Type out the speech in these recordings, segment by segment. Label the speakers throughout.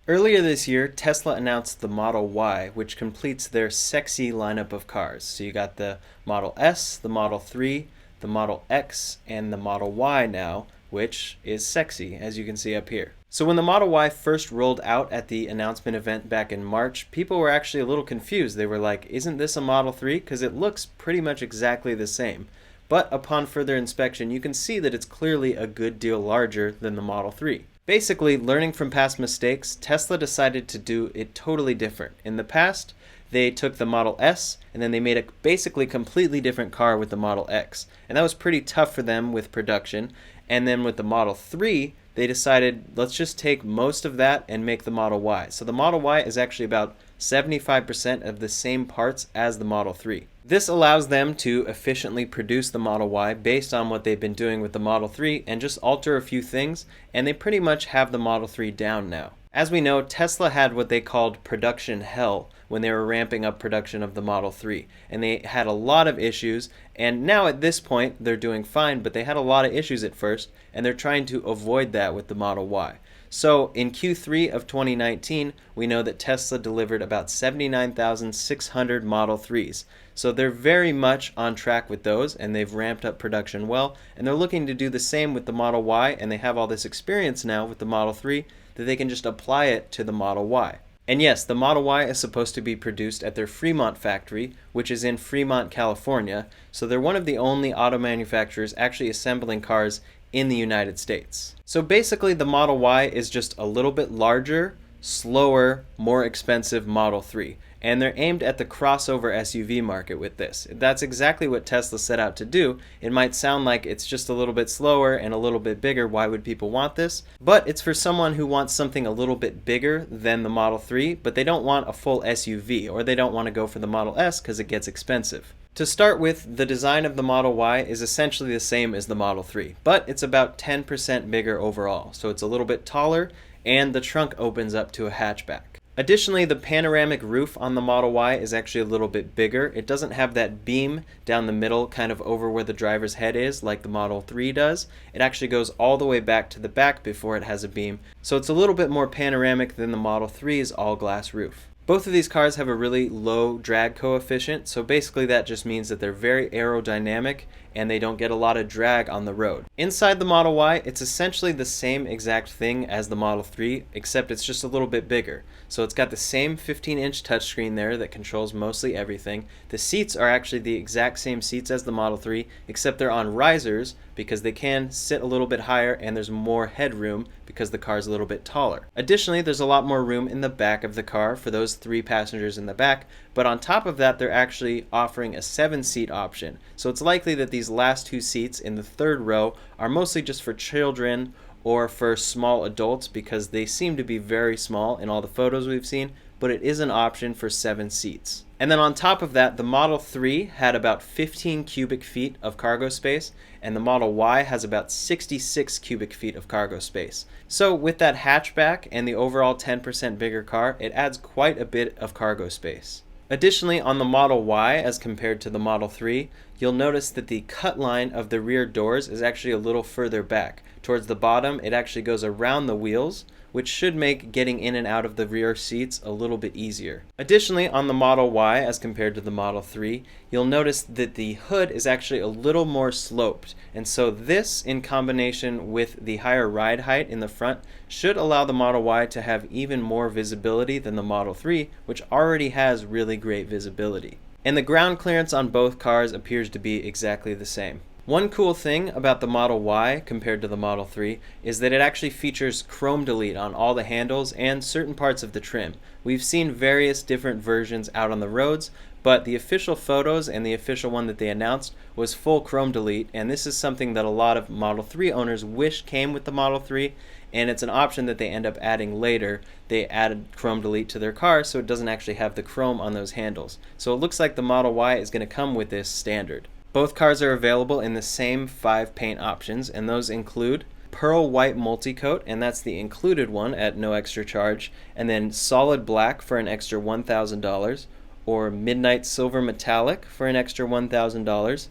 Speaker 1: Earlier this year, Tesla announced the Model Y, which completes their sexy lineup of cars. So you got the Model S, the Model 3, the Model X, and the Model Y now, which is sexy, as you can see up here. So when the Model Y first rolled out at the announcement event back in March, people were actually a little confused. They were like, isn't this a Model 3? Because it looks pretty much exactly the same. But upon further inspection, you can see that it's clearly a good deal larger than the Model 3. Basically, learning from past mistakes, Tesla decided to do it totally different. In the past, they took the Model S and then they made a basically completely different car with the Model X. And that was pretty tough for them with production. And then with the Model 3, they decided, let's just take most of that and make the Model Y. So the Model Y is actually about 75% of the same parts as the Model 3. This allows them to efficiently produce the Model Y based on what they've been doing with the Model 3 and just alter a few things, and they pretty much have the Model 3 down now. As we know, Tesla had what they called production hell when they were ramping up production of the Model 3, and they had a lot of issues, and now at this point they're doing fine, but they had a lot of issues at first, and they're trying to avoid that with the Model Y. So in Q3 of 2019, we know that Tesla delivered about 79,600 Model 3s. So they're very much on track with those, and they've ramped up production well, and they're looking to do the same with the Model Y, and they have all this experience now with the Model 3 that they can just apply it to the Model Y. And yes, the Model Y is supposed to be produced at their Fremont factory, which is in Fremont, California, so they're one of the only auto manufacturers actually assembling cars in the United States. So basically the Model Y is just a little bit larger, slower, more expensive Model 3. And they're aimed at the crossover SUV market with this. That's exactly what Tesla set out to do. It might sound like it's just a little bit slower and a little bit bigger. Why would people want this? But it's for someone who wants something a little bit bigger than the Model 3, but they don't want a full SUV, or they don't want to go for the Model S because it gets expensive. To start with, the design of the Model Y is essentially the same as the Model 3, but it's about 10% bigger overall, so it's a little bit taller, and the trunk opens up to a hatchback. Additionally, the panoramic roof on the Model Y is actually a little bit bigger. It doesn't have that beam down the middle, kind of over where the driver's head is, like the Model 3 does. It actually goes all the way back to the back before it has a beam, so it's a little bit more panoramic than the Model 3's all-glass roof. Both of these cars have a really low drag coefficient, so basically that just means that they're very aerodynamic and they don't get a lot of drag on the road. Inside the Model Y, it's essentially the same exact thing as the Model 3, except it's just a little bit bigger. So it's got the same 15-inch touchscreen there that controls mostly everything. The seats are actually the exact same seats as the Model 3, except they're on risers because they can sit a little bit higher and there's more headroom because the car is a little bit taller. Additionally, there's a lot more room in the back of the car for those 3 passengers in the back, but on top of that, they're actually offering a 7-seat option. So it's likely that these last 2 seats in the third row are mostly just for children or for small adults because they seem to be very small in all the photos we've seen, but it is an option for 7 seats. And then on top of that, the Model 3 had about 15 cubic feet of cargo space, and the Model Y has about 66 cubic feet of cargo space. So with that hatchback and the overall 10% bigger car, it adds quite a bit of cargo space. Additionally, on the Model Y as compared to the Model 3, you'll notice that the cut line of the rear doors is actually a little further back. Towards the bottom, it actually goes around the wheels, which should make getting in and out of the rear seats a little bit easier. Additionally, on the Model Y as compared to the Model 3, you'll notice that the hood is actually a little more sloped, and so this, in combination with the higher ride height in the front, should allow the Model Y to have even more visibility than the Model 3, which already has really great visibility. And the ground clearance on both cars appears to be exactly the same. One cool thing about the Model Y compared to the Model 3 is that it actually features chrome delete on all the handles and certain parts of the trim. We've seen various different versions out on the roads, but the official photos and the official one that they announced was full chrome delete, and this is something that a lot of Model 3 owners wish came with the Model 3, and it's an option that they end up adding later. They added chrome delete to their car so it doesn't actually have the chrome on those handles. So it looks like the Model Y is going to come with this standard. Both cars are available in the same 5 paint options, and those include pearl white multi-coat, and that's the included one at no extra charge, and then solid black for an extra $1,000, or midnight silver metallic for an extra $1,000,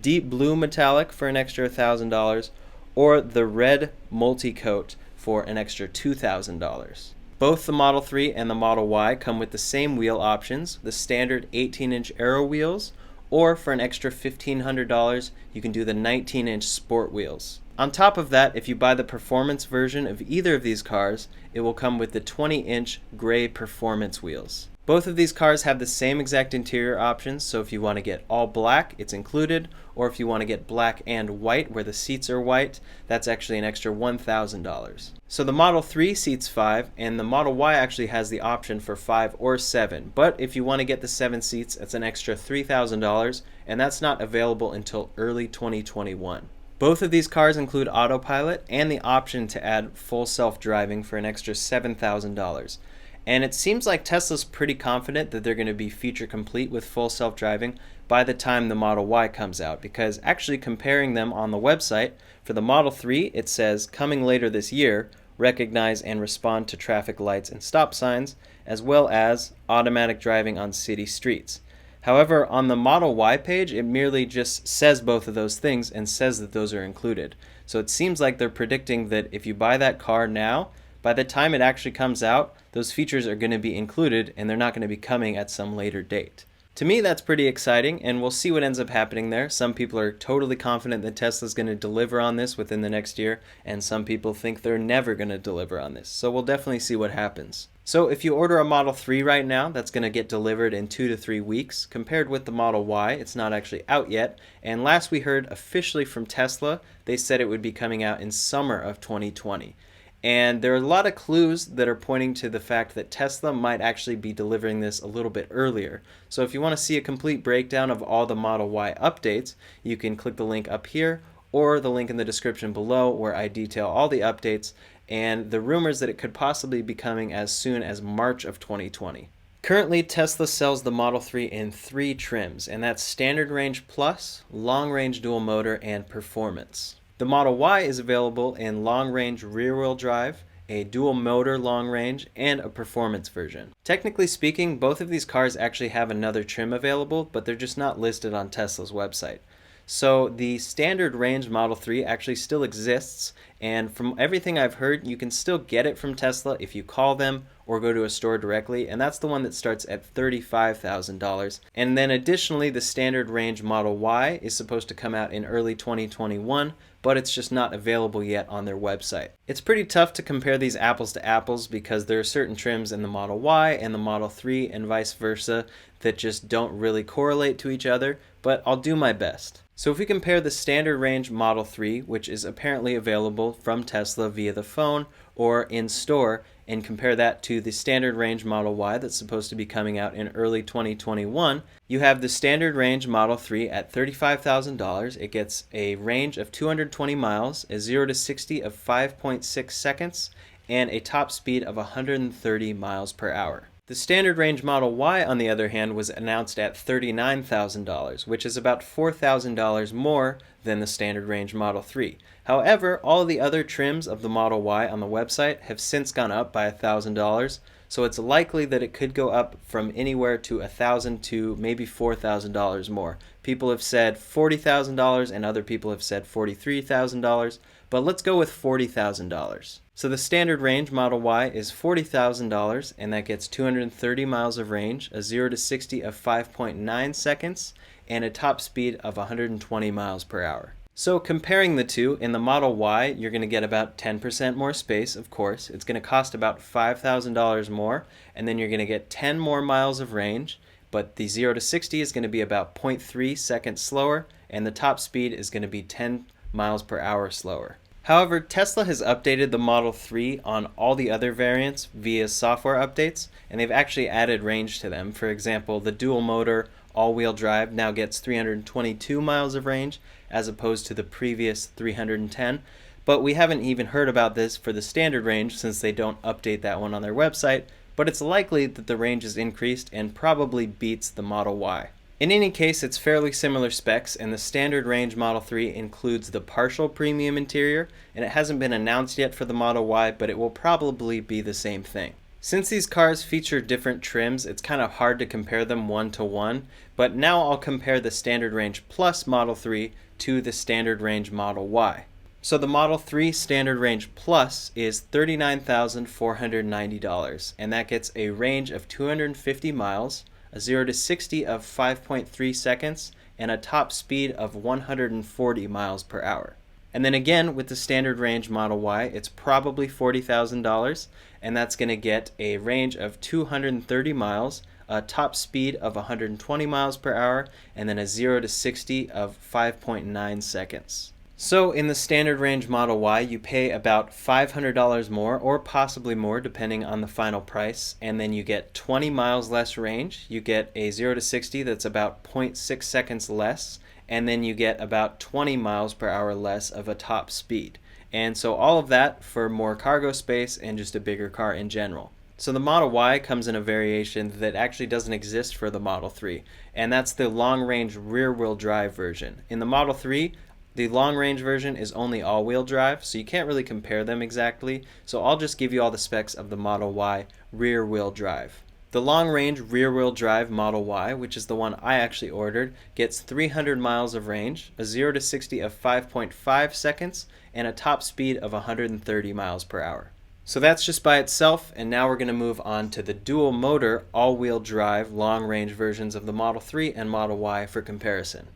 Speaker 1: deep blue metallic for an extra $1,000, or the red multi-coat for an extra $2,000. Both the Model 3 and the Model Y come with the same wheel options, the standard 18-inch Aero wheels, or for an extra $1,500, you can do the 19-inch Sport wheels. On top of that, if you buy the performance version of either of these cars, it will come with the 20-inch gray performance wheels. Both of these cars have the same exact interior options, so if you want to get all black, it's included, or if you want to get black and white where the seats are white, that's actually an extra $1,000. So the Model 3 seats 5, and the Model Y actually has the option for 5 or 7, but if you want to get the 7 seats, it's an extra $3,000, and that's not available until early 2021. Both of these cars include Autopilot and the option to add full self-driving for an extra $7,000. And it seems like Tesla's pretty confident that they're going to be feature complete with full self-driving by the time the Model Y comes out, because actually comparing them on the website, for the Model 3 it says coming later this year, recognize and respond to traffic lights and stop signs, as well as automatic driving on city streets. However, on the Model Y page, it merely just says both of those things and says that those are included. So it seems like they're predicting that if you buy that car now, by the time it actually comes out, those features are going to be included and they're not going to be coming at some later date. To me, that's pretty exciting, and we'll see what ends up happening there. Some people are totally confident that Tesla's going to deliver on this within the next year, and some people think they're never going to deliver on this. So we'll definitely see what happens. So if you order a Model 3 right now, that's going to get delivered in 2 to 3 weeks. Compared with the Model Y, it's not actually out yet. And last we heard officially from Tesla, they said it would be coming out in summer of 2020. And there are a lot of clues that are pointing to the fact that Tesla might actually be delivering this a little bit earlier. So if you want to see a complete breakdown of all the Model Y updates, you can click the link up here or the link in the description below where I detail all the updates and the rumors that it could possibly be coming as soon as March of 2020. Currently, Tesla sells the Model 3 in 3 trims, and that's Standard Range Plus, Long Range Dual Motor, and Performance. The Model Y is available in long-range rear-wheel drive, a dual-motor long-range, and a performance version. Technically speaking, both of these cars actually have another trim available, but they're just not listed on Tesla's website. So the standard range Model 3 actually still exists, and from everything I've heard, you can still get it from Tesla if you call them or go to a store directly, and that's the one that starts at $35,000. And then additionally, the standard range Model Y is supposed to come out in early 2021, but it's just not available yet on their website. It's pretty tough to compare these apples to apples because there are certain trims in the Model Y and the Model 3 and vice versa that just don't really correlate to each other, but I'll do my best. So if we compare the standard range Model 3, which is apparently available from Tesla via the phone or in store, and compare that to the standard range Model Y that's supposed to be coming out in early 2021, you have the standard range Model 3 at $35,000. It gets a range of 220 miles, a 0 to 60 of 5.6 seconds, and a top speed of 130 miles per hour. The standard range Model Y, on the other hand, was announced at $39,000, which is about $4,000 more than the standard range Model 3. However, all the other trims of the Model Y on the website have since gone up by $1,000, so it's likely that it could go up from anywhere to $1,000 to maybe $4,000 more. People have said $40,000 and other people have said $43,000, but let's go with $40,000. So the standard range Model Y is $40,000, and that gets 230 miles of range, a 0 to 60 of 5.9 seconds, and a top speed of 120 miles per hour. So comparing the two, in the Model Y, you're going to get about 10% more space, of course. It's going to cost about $5,000 more, and then you're going to get 10 more miles of range, but the 0 to 60 is going to be about 0.3 seconds slower, and the top speed is going to be 10 miles per hour slower. However, Tesla has updated the Model 3 on all the other variants via software updates, and they've actually added range to them. For example, the dual motor all-wheel drive now gets 322 miles of range as opposed to the previous 310, but we haven't even heard about this for the standard range since they don't update that one on their website, but it's likely that the range is increased and probably beats the Model Y. In any case, it's fairly similar specs, and the standard range Model 3 includes the partial premium interior, and it hasn't been announced yet for the Model Y, but it will probably be the same thing. Since these cars feature different trims, it's kind of hard to compare them one to one, but now I'll compare the standard range Plus Model 3 to the standard range Model Y. So the Model 3 Standard Range Plus is $39,490, and that gets a range of 250 miles, a 0 to 60 of 5.3 seconds, and a top speed of 140 miles per hour. And then again, with the Standard Range Model Y, it's probably $40,000, and that's going to get a range of 230 miles, a top speed of 120 miles per hour, and then a 0 to 60 of 5.9 seconds. So in the Standard Range Model Y, you pay about $500 more, or possibly more depending on the final price, and then you get 20 miles less range. You get a 0 to 60 that's about 0.6 seconds less, and then you get about 20 miles per hour less of a top speed. And so all of that for more cargo space and just a bigger car in general. So the Model Y comes in a variation that actually doesn't exist for the Model 3, and that's the long-range rear-wheel drive version. In the Model 3, the long-range version is only all-wheel drive, so you can't really compare them exactly, so I'll just give you all the specs of the Model Y rear-wheel drive. The long-range rear-wheel drive Model Y, which is the one I actually ordered, gets 300 miles of range, a 0 to 60 of 5.5 seconds, and a top speed of 130 miles per hour. So that's just by itself, and now we're going to move on to the dual-motor all-wheel drive long-range versions of the Model 3 and Model Y for comparison.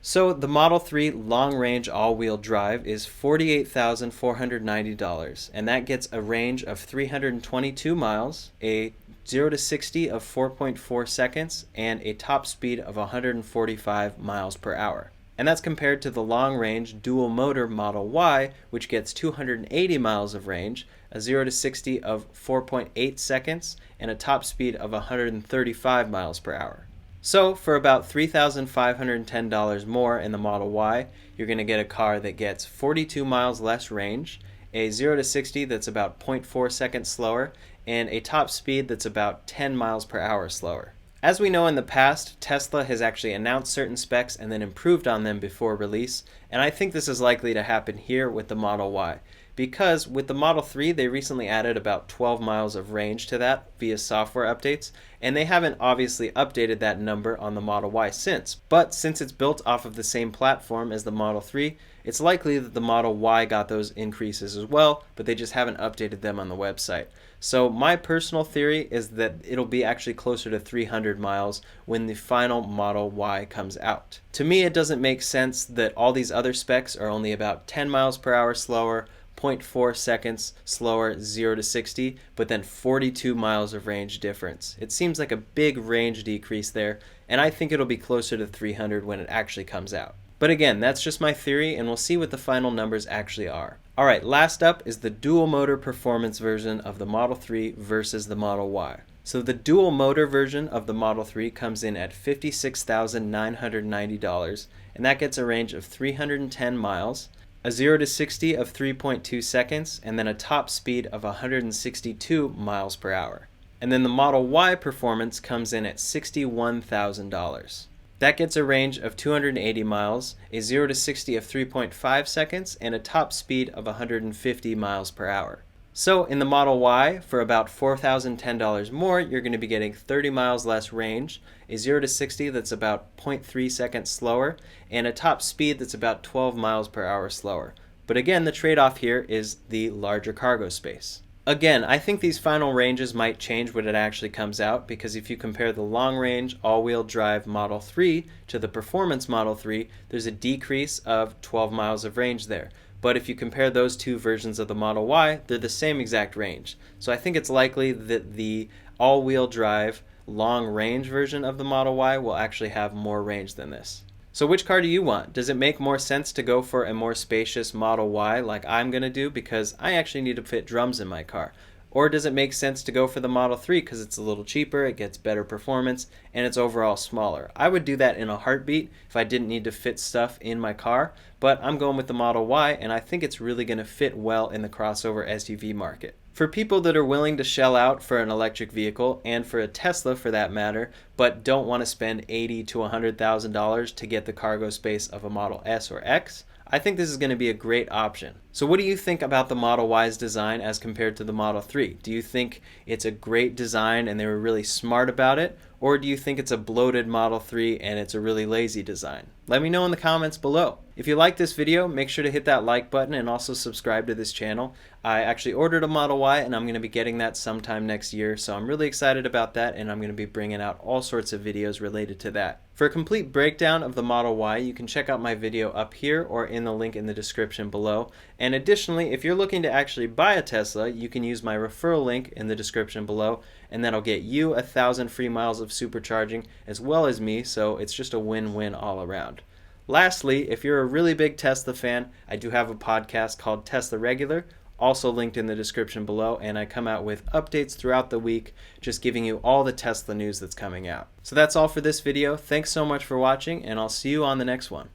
Speaker 1: So the Model 3 long-range all-wheel drive is $48,490, and that gets a range of 322 miles, a 0 to 60 of 4.4 seconds, and a top speed of 145 miles per hour. And that's compared to the long-range dual-motor Model Y, which gets 280 miles of range, a 0 to 60 of 4.8 seconds, and a top speed of 135 miles per hour. So for about $3,510 more in the Model Y, you're going to get a car that gets 42 miles less range, a 0 to 60 that's about 0.4 seconds slower, and a top speed that's about 10 miles per hour slower. As we know in the past, Tesla has actually announced certain specs and then improved on them before release, and I think this is likely to happen here with the Model Y. Because with the Model 3, they recently added about 12 miles of range to that via software updates, and they haven't obviously updated that number on the Model Y since. But since it's built off of the same platform as the Model 3, it's likely that the Model Y got those increases as well, but they just haven't updated them on the website. So my personal theory is that it'll be actually closer to 300 miles when the final Model Y comes out. To me, it doesn't make sense that all these other specs are only about 10 miles per hour slower, 0.4 seconds slower, 0 to 60, but then 42 miles of range difference. It seems like a big range decrease there, and I think it'll be closer to 300 when it actually comes out. But again, that's just my theory, and we'll see what the final numbers actually are. Alright, last up is the dual motor performance version of the Model 3 versus the Model Y. So the dual motor version of the Model 3 comes in at $56,990, and that gets a range of 310 miles, a 0 to 60 of 3.2 seconds, and then a top speed of 162 miles per hour. And then the Model Y performance comes in at $61,000. That gets a range of 280 miles, a 0 to 60 of 3.5 seconds, and a top speed of 150 miles per hour. So in the Model Y, for about $4,010 more, you're going to be getting 30 miles less range, a 0 to 60 that's about 0.3 seconds slower, and a top speed that's about 12 miles per hour slower. But again, the trade-off here is the larger cargo space. Again, I think these final ranges might change when it actually comes out, because if you compare the long-range all-wheel drive Model 3 to the performance Model 3, there's a decrease of 12 miles of range there. But if you compare those two versions of the Model Y, they're the same exact range. So I think it's likely that the all-wheel drive long-range version of the Model Y will actually have more range than this. So which car do you want? Does it make more sense to go for a more spacious Model Y like I'm going to do because I actually need to fit drums in my car? Or does it make sense to go for the Model 3 because it's a little cheaper, it gets better performance, and it's overall smaller? I would do that in a heartbeat if I didn't need to fit stuff in my car, but I'm going with the Model Y, and I think it's really going to fit well in the crossover SUV market. For people that are willing to shell out for an electric vehicle, and for a Tesla for that matter, but don't want to spend $80,000 to $100,000 to get the cargo space of a Model S or X, I think this is going to be a great option. So what do you think about the Model Y's design as compared to the Model 3? Do you think it's a great design and they were really smart about it? Or do you think it's a bloated Model 3 and it's a really lazy design? Let me know in the comments below. If you like this video, make sure to hit that like button and also subscribe to this channel. I actually ordered a Model Y and I'm going to be getting that sometime next year, so I'm really excited about that, and I'm going to be bringing out all sorts of videos related to that. For a complete breakdown of the Model Y, you can check out my video up here or in the link in the description below. And additionally, if you're looking to actually buy a Tesla, you can use my referral link in the description below, and that'll get you 1,000 free miles of supercharging as well as me, so it's just a win-win all around. Lastly, if you're a really big Tesla fan, I do have a podcast called Tesla Regular, also linked in the description below, and I come out with updates throughout the week, just giving you all the Tesla news that's coming out. So that's all for this video. Thanks so much for watching, and I'll see you on the next one.